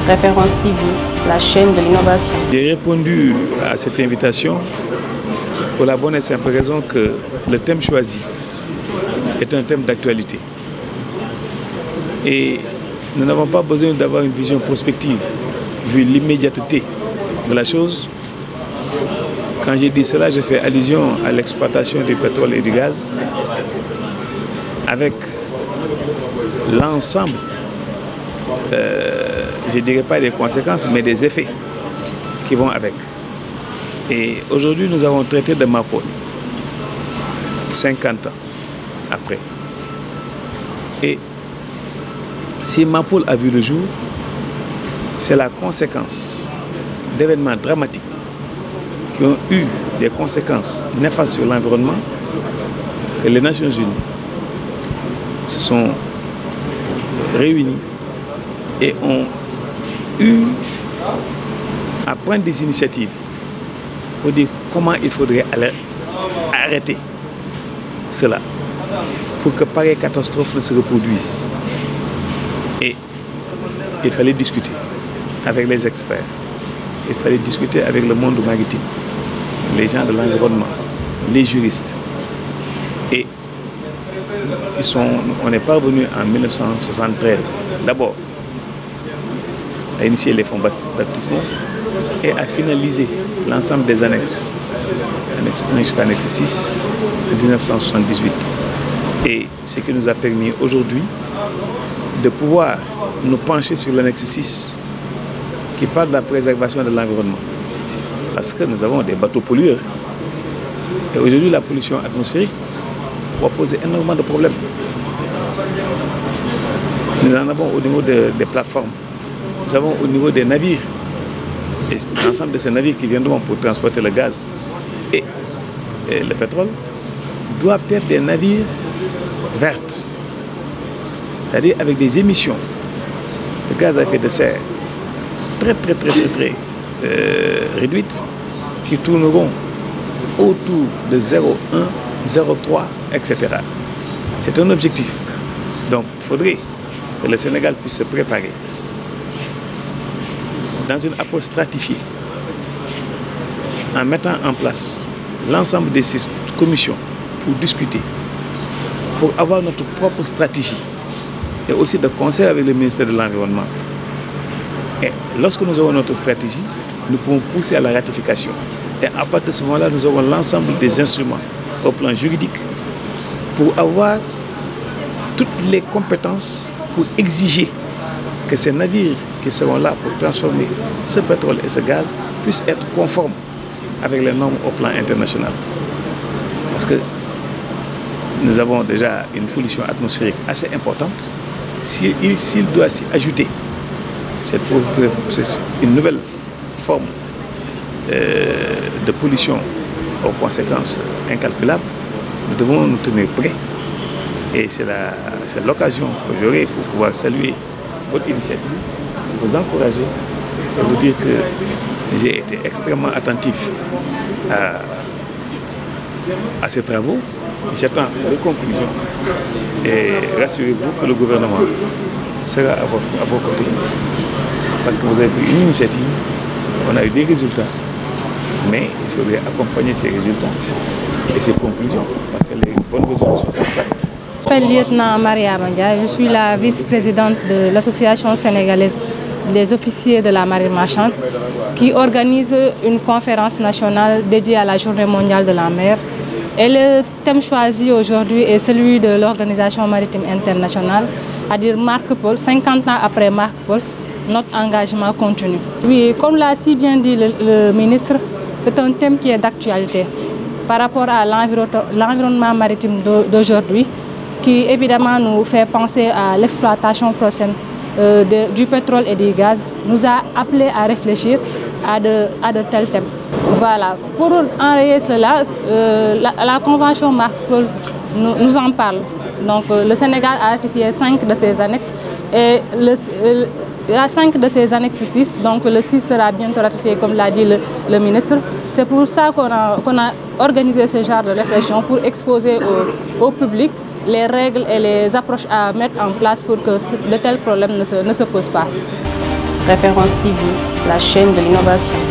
Référence TV, la chaîne de l'innovation. J'ai répondu à cette invitation pour la bonne et simple raison que le thème choisi est un thème d'actualité. Et nous n'avons pas besoin d'avoir une vision prospective, vu l'immédiateté de la chose. Quand j'ai dit cela, j'ai fait allusion à l'exploitation du pétrole et du gaz avec l'ensemble, je ne dirais pas des conséquences, mais des effets qui vont avec. Et aujourd'hui, nous avons traité de Mapol, 50 ans après. Et si Mapol a vu le jour, c'est la conséquence d'événements dramatiques qui ont eu des conséquences néfastes sur l'environnement que les Nations Unies se sont réunies et ont eu à prendre des initiatives pour dire comment il faudrait arrêter cela pour que pareille catastrophe ne se reproduise. Et il fallait discuter avec les experts, il fallait discuter avec le monde maritime, les gens de l'environnement, les juristes. Et on est parvenu en 1973, d'abord, à initier les fonds baptismaux et à finaliser l'ensemble des annexes, annexe 1 jusqu'à annexe 6, en 1978. Et ce qui nous a permis aujourd'hui de pouvoir nous pencher sur l'annexe 6 qui parle de la préservation de l'environnement. Parce que nous avons des bateaux pollueurs. Et aujourd'hui, la pollution atmosphérique va poser énormément de problèmes. Nous en avons au niveau des plateformes. Nous avons au niveau des navires. Et l'ensemble de ces navires qui viendront pour transporter le gaz et le pétrole doivent être des navires vertes. C'est-à-dire avec des émissions de gaz à effet de serre très réduites qui tourneront autour de 0,1, 0,3, etc. C'est un objectif. Donc il faudrait que le Sénégal puisse se préparer dans une approche stratifiée en mettant en place l'ensemble de ces commissions pour discuter, pour avoir notre propre stratégie et aussi de concert avec le ministère de l'Environnement. Et lorsque nous aurons notre stratégie, nous pouvons pousser à la ratification. Et à partir de ce moment-là, nous aurons l'ensemble des instruments au plan juridique pour avoir toutes les compétences pour exiger que ces navires qui seront là pour transformer ce pétrole et ce gaz puissent être conformes avec les normes au plan international. Parce que nous avons déjà une pollution atmosphérique assez importante. S'il doit s'y ajouter c'est une nouvelle forme de pollution aux conséquences incalculables, nous devons nous tenir prêts. Et c'est l'occasion que j'aurai pour pouvoir saluer votre initiative, vous encourager et vous dire que j'ai été extrêmement attentif à ces travaux. J'attends les conclusions et rassurez-vous que le gouvernement sera à vos côtés parce que vous avez pris une initiative, on a eu des résultats, mais il faudrait accompagner ces résultats et ces conclusions parce que les bonnes résolutions, c'est ça. Je m'appelle lieutenant Maria Mandia, je suis la vice-présidente de l'association sénégalaise des officiers de la marine marchande qui organise une conférence nationale dédiée à la journée mondiale de la mer. Et le thème choisi aujourd'hui est celui de l'Organisation maritime internationale, c'est-à-dire Marc Paul, 50 ans après Marc Paul, notre engagement continue. Oui, comme l'a si bien dit le ministre, c'est un thème qui est d'actualité par rapport à l'environnement maritime d'aujourd'hui, qui évidemment nous fait penser à l'exploitation prochaine du pétrole et du gaz, nous a appelé à réfléchir à de tels thèmes. Voilà, pour enrayer cela, la Convention Marc Paul nous en parle. Donc le Sénégal a ratifié 5 de ses annexes et il y a 5 de ces annexes 6, donc le 6 sera bientôt ratifié comme l'a dit le ministre. C'est pour ça qu'on a organisé ce genre de réflexion pour exposer au public les règles et les approches à mettre en place pour que de tels problèmes ne se posent pas. Référence TV, la chaîne de l'innovation.